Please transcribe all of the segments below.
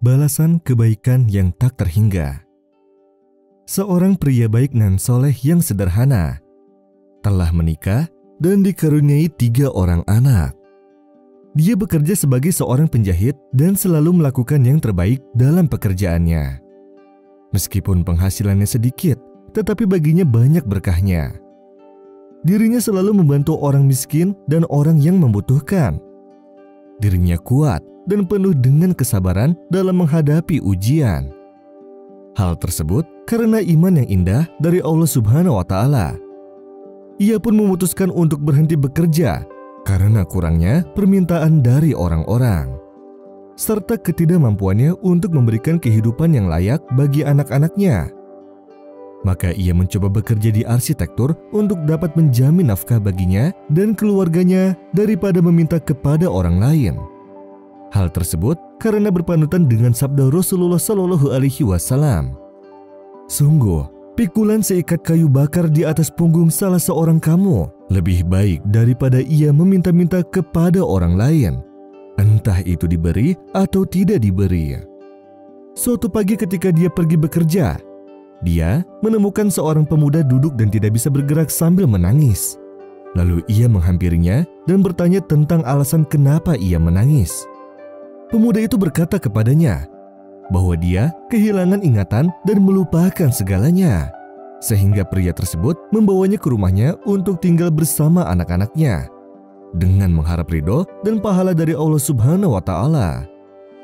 balasan kebaikan yang tak terhingga. Seorang pria baik nan soleh yang sederhana telah menikah dan dikaruniai 3 orang anak. Dia bekerja sebagai seorang penjahit dan selalu melakukan yang terbaik dalam pekerjaannya. Meskipun penghasilannya sedikit, tetapi baginya banyak berkahnya. Dirinya selalu membantu orang miskin dan orang yang membutuhkan. Dirinya kuat dan penuh dengan kesabaran dalam menghadapi ujian. Hal tersebut karena iman yang indah dari Allah Subhanahu wa Ta'ala. Ia pun memutuskan untuk berhenti bekerja karena kurangnya permintaan dari orang-orang, serta ketidakmampuannya untuk memberikan kehidupan yang layak bagi anak-anaknya. Maka ia mencoba bekerja di arsitektur untuk dapat menjamin nafkah baginya dan keluarganya daripada meminta kepada orang lain. Hal tersebut karena berpanutan dengan sabda Rasulullah Shallallahu Alaihi Wasallam. Sungguh, pikulan seikat kayu bakar di atas punggung salah seorang kamu lebih baik daripada ia meminta-minta kepada orang lain, entah itu diberi atau tidak diberi. Suatu pagi ketika dia pergi bekerja, dia menemukan seorang pemuda duduk dan tidak bisa bergerak sambil menangis. Lalu ia menghampirinya dan bertanya tentang alasan kenapa ia menangis. Pemuda itu berkata kepadanya bahwa dia kehilangan ingatan dan melupakan segalanya, sehingga pria tersebut membawanya ke rumahnya untuk tinggal bersama anak-anaknya dengan mengharap ridho dan pahala dari Allah Subhanahu wa Ta'ala.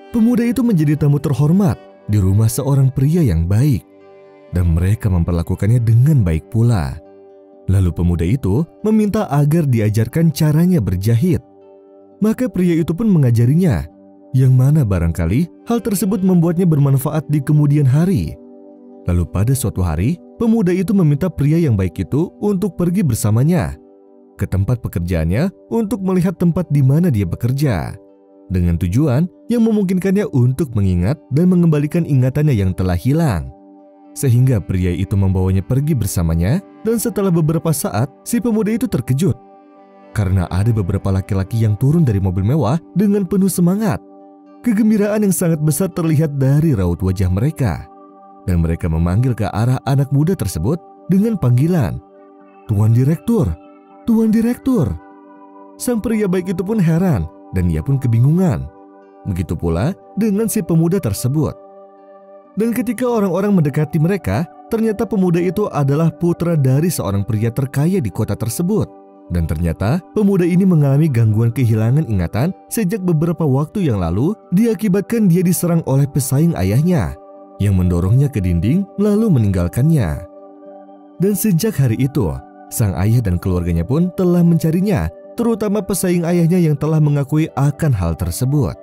Pemuda itu menjadi tamu terhormat di rumah seorang pria yang baik, dan mereka memperlakukannya dengan baik pula. Lalu pemuda itu meminta agar diajarkan caranya berjahit. Maka pria itu pun mengajarinya, yang mana barangkali hal tersebut membuatnya bermanfaat di kemudian hari. Lalu pada suatu hari, pemuda itu meminta pria yang baik itu untuk pergi bersamanya ke tempat pekerjaannya untuk melihat tempat di mana dia bekerja, dengan tujuan yang memungkinkannya untuk mengingat dan mengembalikan ingatannya yang telah hilang. Sehingga pria itu membawanya pergi bersamanya, dan setelah beberapa saat si pemuda itu terkejut karena ada beberapa laki-laki yang turun dari mobil mewah dengan penuh semangat. Kegembiraan yang sangat besar terlihat dari raut wajah mereka, dan mereka memanggil ke arah anak muda tersebut dengan panggilan, "Tuan Direktur, Tuan Direktur." Sang pria baik itu pun heran dan ia pun kebingungan. Begitu pula dengan si pemuda tersebut. Dan ketika orang-orang mendekati mereka, ternyata pemuda itu adalah putra dari seorang pria terkaya di kota tersebut. Dan ternyata pemuda ini mengalami gangguan kehilangan ingatan sejak beberapa waktu yang lalu diakibatkan dia diserang oleh pesaing ayahnya yang mendorongnya ke dinding lalu meninggalkannya. Dan sejak hari itu, sang ayah dan keluarganya pun telah mencarinya, terutama pesaing ayahnya yang telah mengakui akan hal tersebut.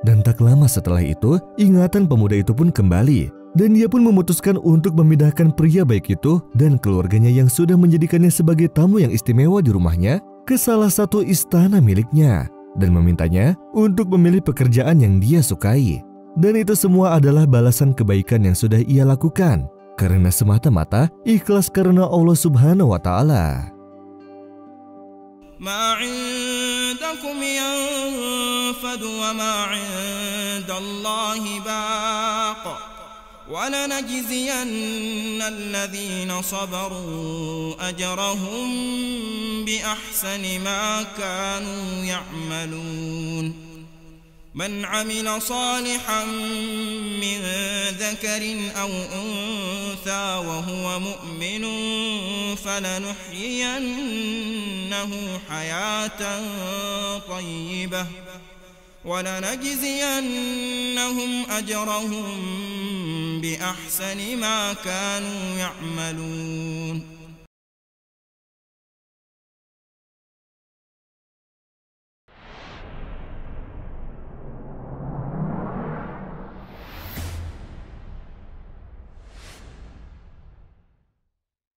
Dan tak lama setelah itu, ingatan pemuda itu pun kembali, dan dia pun memutuskan untuk memindahkan pria baik itu dan keluarganya yang sudah menjadikannya sebagai tamu yang istimewa di rumahnya ke salah satu istana miliknya, dan memintanya untuk memilih pekerjaan yang dia sukai. Dan itu semua adalah balasan kebaikan yang sudah ia lakukan, karena semata-mata ikhlas karena Allah Subhanahu wa Ta'ala. ما عندكم ينفد وما عند الله باق ولنجزين الذين صبروا أجرهم بأحسن ما كانوا يعملون من عمل صالحا من ذكر أو أنثى وهو مؤمن فلنحيينه حياة طيبة ولنجزينهم أجرهم بأحسن ما كانوا يعملون